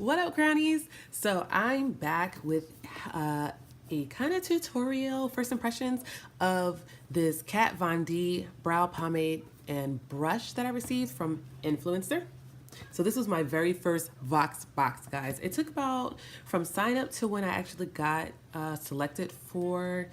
What up, crownies? So I'm back with a kind of tutorial, first impressions of this Kat Von D brow pomade and brush that I received from Influencer. So this was my very first Voxbox, guys. It took about from sign up to when I actually got selected for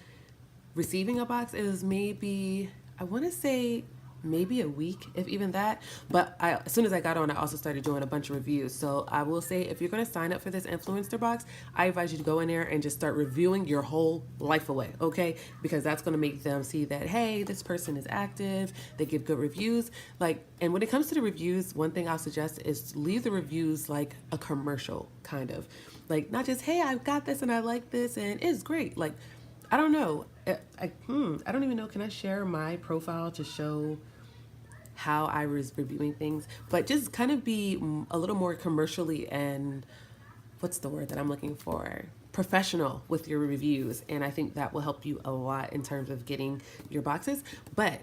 receiving a box. It was maybe, I want to say maybe a week, if even that. But as soon as I got on, I also started doing a bunch of reviews. So I will say, if you're going to sign up for this Influencer box, I advise you to go in there and just start reviewing your whole life away, okay? Because that's going to make them see that, hey, this person is active, they give good reviews. And when it comes to the reviews, one thing I'll suggest is leave the reviews like a commercial, kind of. Like, not just, hey, I've got this and I like this and it's great. Like, I don't know. I don't even know. Can I share my profile to show how I was reviewing things? But just kind of be a little more commercially and what's the word that I'm looking for? Professional with your reviews. And I think that will help you a lot in terms of getting your boxes. But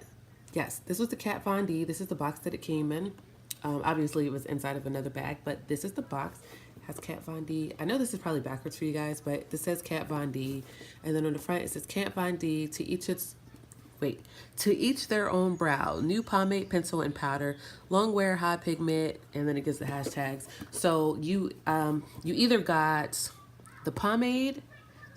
yes, this was the Kat Von D. This is the box that it came in. Obviously, it was inside of another bag, but this is the box. Has Kat Von D. I know this is probably backwards for you guys, but this says Kat Von D. And then on the front, it says Kat Von D, to each their own brow. New pomade, pencil, and powder. Long wear, high pigment, and then it gives the hashtags. So you either got the pomade,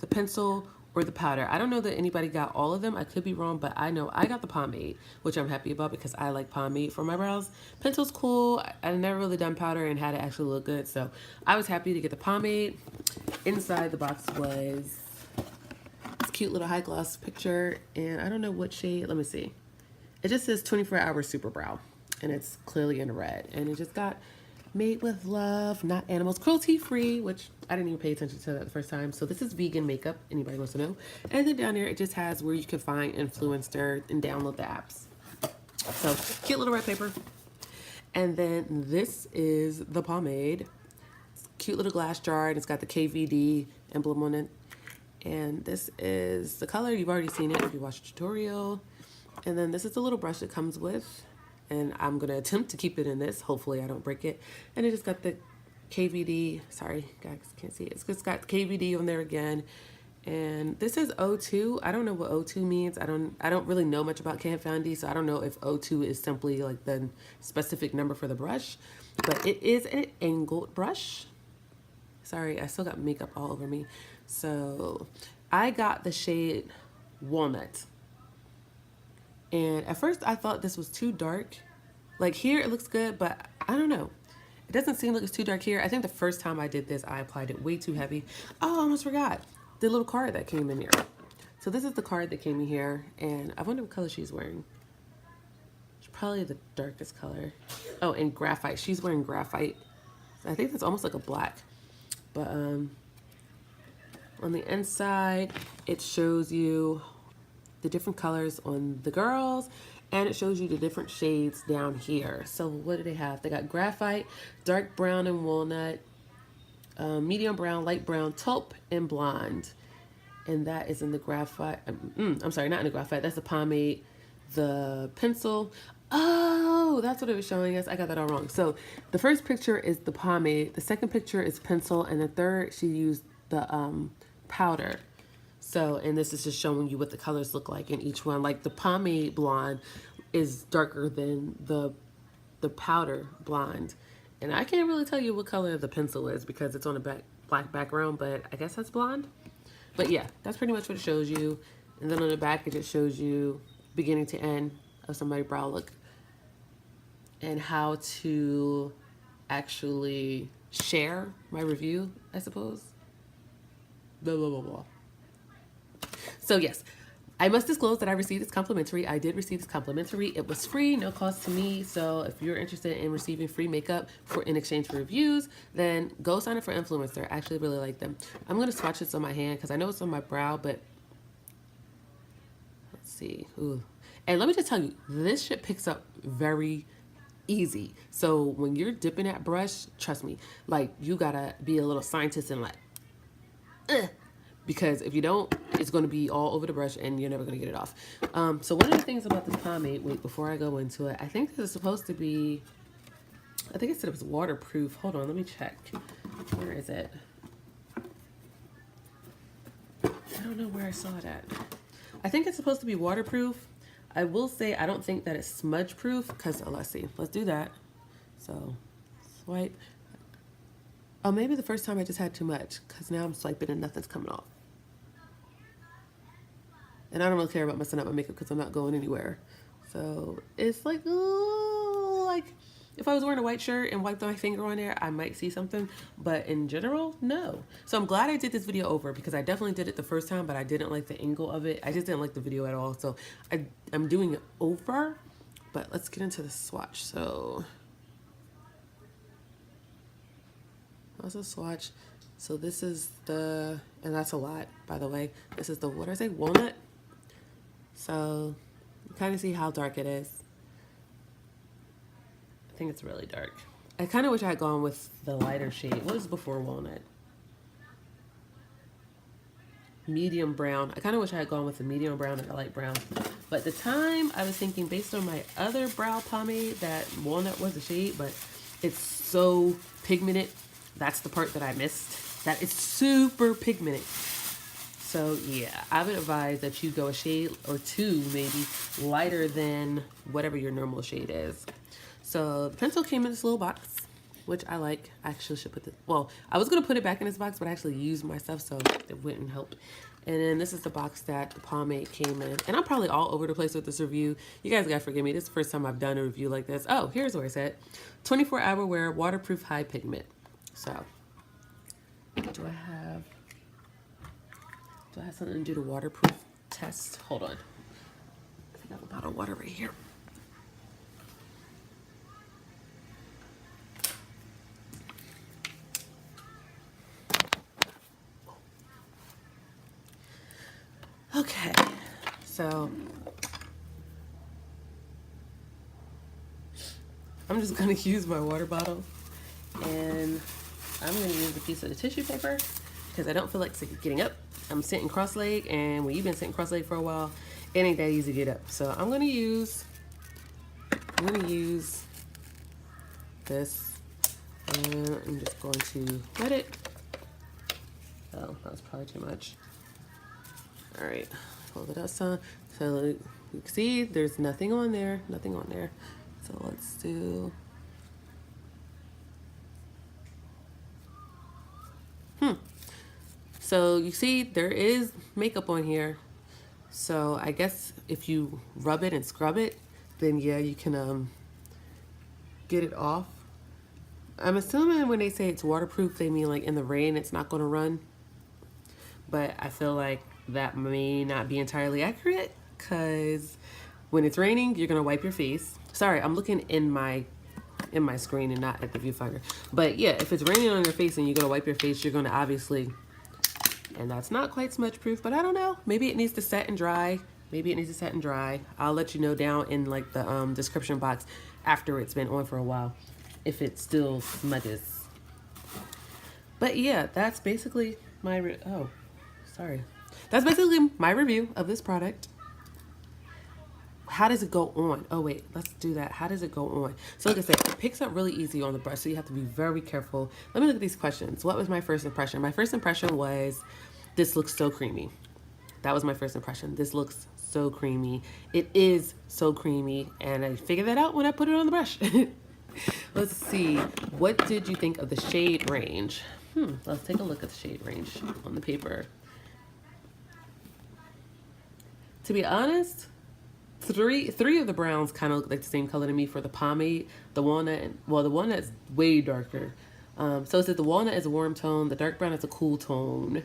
the pencil, or the powder. I don't know that anybody got all of them. I could be wrong, but I know I got the pomade, which I'm happy about because I like pomade for my brows. Pencil's cool. I've never really done powder and had it actually look good, so I was happy to get the pomade. Inside the box was this cute little high gloss picture, and I don't know what shade. Let me see. It just says 24-hour super brow, and it's clearly in red, and it just got made with love, not animals, cruelty free, which I didn't even pay attention to that the first time. So this is vegan makeup, anybody wants to know. And then down there, it just has where you can find Influencer and download the apps. So cute little red paper. And then this is the pomade. It's a cute little glass jar, and it's got the KVD emblem on it. And this is the color. You've already seen it if you watched the tutorial. And then this is the little brush it comes with. And I'm going to attempt to keep it in this. Hopefully I don't break it. And it just got the KVD. Sorry, guys, can't see it. It's just got KVD on there again. And this is O2. I don't know what O2 means. I don't really know much about Kat Von D, so I don't know if O2 is simply like the specific number for the brush. But it is an angled brush. Sorry, I still got makeup all over me. So I got the shade Walnut. And at first I thought this was too dark. Like here it looks good, but I don't know. It doesn't seem like it's too dark here. I think the first time I did this, I applied it way too heavy. Oh, I almost forgot the little card that came in here. So this is the card that came in here, and I wonder what color she's wearing. It's probably the darkest color. Oh, and graphite. She's wearing graphite. So I think that's almost like a black. But on the inside, it shows you the different colors on the girls, and it shows you the different shades down here. So what do they have? They got graphite, dark brown and walnut, medium brown, light brown, taupe, and blonde. And that is in the graphite. I'm sorry, not in the graphite. That's the pomade, the pencil. Oh, that's what it was showing us. I got that all wrong. So the first picture is the pomade, the second picture is pencil, and the third she used the powder. So, and this is just showing you what the colors look like in each one. Like the pomade blonde is darker than the powder blonde. And I can't really tell you what color the pencil is because it's on a black background, but I guess that's blonde. But yeah, that's pretty much what it shows you. And then on the back, it just shows you beginning to end of somebody's brow look and how to actually share my review, I suppose. Blah, blah, blah, blah. So yes, I must disclose that I received this complimentary. I did receive this complimentary. It was free, no cost to me. So if you're interested in receiving free makeup in exchange for reviews, then go sign up for Influencer. I actually really like them. I'm going to swatch this on my hand because I know it's on my brow, but let's see. Ooh. And let me just tell you, this shit picks up very easy. So when you're dipping that brush, trust me, like you gotta be a little scientist and like, because if you don't, it's going to be all over the brush and you're never going to get it off. So one of the things about this pomade, wait, before I go into it, I think this is supposed to be, I think it said it was waterproof. Hold on, let me check. Where is it? I don't know where I saw it at. I think it's supposed to be waterproof. I will say I don't think that it's smudge proof because, let's see, let's do that. So swipe. Oh, maybe the first time I just had too much because now I'm swiping and nothing's coming off. And I don't really care about messing up my makeup because I'm not going anywhere. So it's like, ooh, like if I was wearing a white shirt and wiped my finger on there, I might see something. But in general, no. So I'm glad I did this video over because I definitely did it the first time, but I didn't like the angle of it. I just didn't like the video at all. So I'm doing it over. But let's get into the swatch. So that's a swatch. So this is the, and that's a lot, by the way. This is the, what did I say, walnut? So you kind of see how dark it is. I think it's really dark. I kind of wish I had gone with the lighter shade. What was before walnut? Medium brown. I kind of wish I had gone with the medium brown and the light brown. But at the time, I was thinking based on my other brow pomade that walnut was the shade, but it's so pigmented. That's the part that I missed. That it's super pigmented. So yeah, I would advise that you go a shade or two, maybe lighter than whatever your normal shade is. So the pencil came in this little box, which I like. I actually should put this, well, I was gonna put it back in this box, but I actually used my stuff, so it wouldn't help. And then this is the box that the pomade came in. And I'm probably all over the place with this review. You guys gotta forgive me. This is the first time I've done a review like this. Oh, here's where it's at. 24-hour wear, waterproof, high pigment. So, do I have something to do the waterproof test? Hold on. I think I have a bottle of water right here. Okay, so I'm just gonna use my water bottle and I'm gonna use a piece of the tissue paper because I don't feel like getting up. I'm sitting cross-legged, and when you've been sitting cross-legged for a while, it ain't that easy to get up. So I'm gonna use this, and I'm just going to wet it. Oh, that was probably too much. All right, hold it up some. So you can see there's nothing on there, nothing on there. So let's do, So you see there is makeup on here. So I guess if you rub it and scrub it, then yeah, you can get it off. I'm assuming when they say it's waterproof, they mean like in the rain, it's not gonna run. But I feel like that may not be entirely accurate because when it's raining, you're gonna wipe your face. Sorry, I'm looking in my screen and not at the viewfinder. But yeah, if it's raining on your face and you're gonna wipe your face, you're gonna obviously, and that's not quite smudge proof, but I don't know. Maybe it needs to set and dry. Maybe it needs to set and dry. I'll let you know down in like the description box after it's been on for a while if it still smudges. But yeah, that's basically my, that's basically my review of this product. How does it go on? Oh wait, let's do that. How does it go on? So like I said, it picks up really easy on the brush, so you have to be very careful. Let me look at these questions. What was my first impression? My first impression was, this looks so creamy. That was my first impression. This looks so creamy. It is so creamy, and I figured that out when I put it on the brush. Let's see. What did you think of the shade range? Let's take a look at the shade range on the paper. To be honest, three of the browns kind of look like the same color to me for the pomade. The walnut, well, the walnut's way darker. So it says the walnut is a warm tone, the dark brown is a cool tone,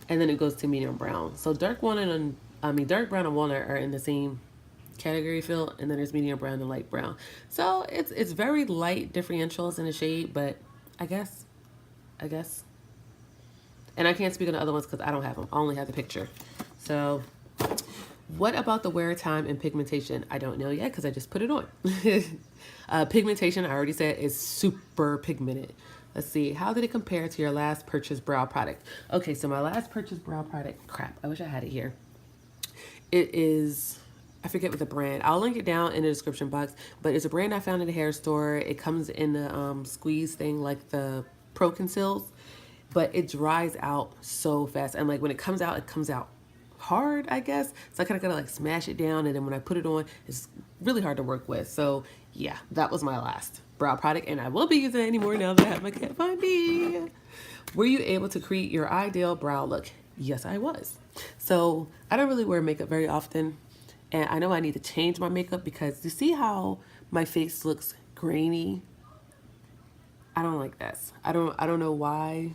and then it goes to medium brown. So dark brown and walnut are in the same category feel, and then there's medium brown and light brown. So it's very light differentials in the shade, but I guess. And I can't speak on the other ones because I don't have them. I only have the picture. So what about the wear time and pigmentation? I don't know yet because I just put it on. Pigmentation, I already said, is super pigmented. Let's see, how did it compare to your last purchased brow product? Okay, so my last purchased brow product, crap, I wish I had it here. It is, I forget what the brand, I'll link it down in the description box, but it's a brand I found in the hair store. It comes in the squeeze thing, like the Pro Conceals, but it dries out so fast. And like when it comes out hard, I guess. So I kind of gotta like smash it down, and then when I put it on, it's really hard to work with. So yeah, that was my last brow product, and I won't be using it anymore now that I have my Kat Von D. Were you able to create your ideal brow look? Yes, I was. So I don't really wear makeup very often, and I know I need to change my makeup because you see how my face looks grainy? I don't like this. I don't know why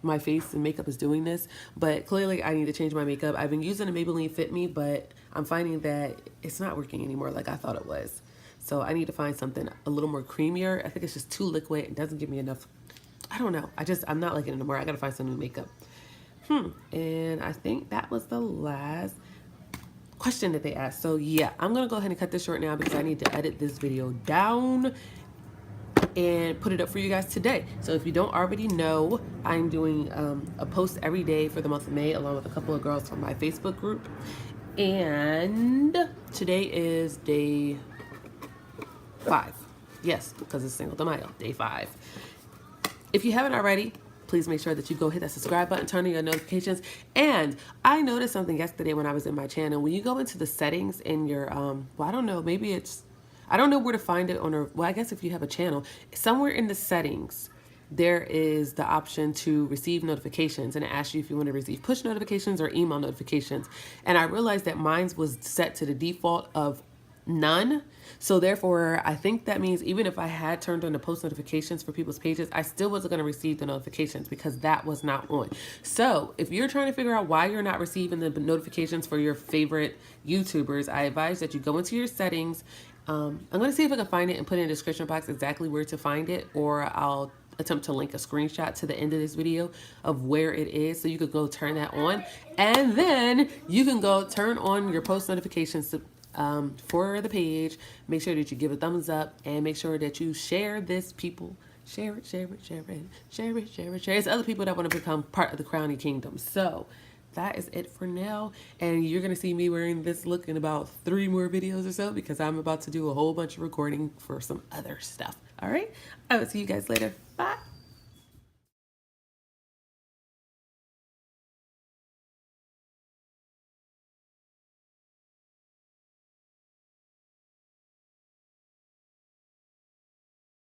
my face and makeup is doing this, but clearly I need to change my makeup. I've been using a Maybelline Fit Me, but I'm finding that it's not working anymore like I thought it was. So I need to find something a little more creamier. I think it's just too liquid. It doesn't give me enough. I don't know. I'm not liking it anymore. I gotta find some new makeup. And I think that was the last question that they asked. So yeah, I'm gonna go ahead and cut this short now because I need to edit this video down and put it up for you guys today. So if you don't already know, I'm doing a post every day for the month of May along with a couple of girls from my Facebook group. And today is day 5. Yes, because it's Cinco de Mayo, day 5. If you haven't already, please make sure that you go hit that subscribe button, turn on your notifications. And I noticed something yesterday when I was in my channel. When you go into the settings in your, well, I don't know, maybe it's, I don't know where to find it on a, well, I guess if you have a channel, somewhere in the settings, there is the option to receive notifications, and it asks you if you want to receive push notifications or email notifications. And I realized that mine was set to the default of none. So therefore, I think that means even if I had turned on the post notifications for people's pages, I still wasn't going to receive the notifications because that was not on. So if you're trying to figure out why you're not receiving the notifications for your favorite YouTubers, I advise that you go into your settings. I'm going to see if I can find it and put in the description box exactly where to find it, or I'll attempt to link a screenshot to the end of this video of where it is, so you could go turn that on, and then you can go turn on your post notifications to, for the page. Make sure that you give a thumbs up and make sure that you share this, people. Share it, share it, share it, share it, share it, share it. It's other people that want to become part of the Crowny Kingdom. So that is it for now, and you're gonna see me wearing this look in about 3 more videos or so because I'm about to do a whole bunch of recording for some other stuff. All right, I will see you guys later. Bye.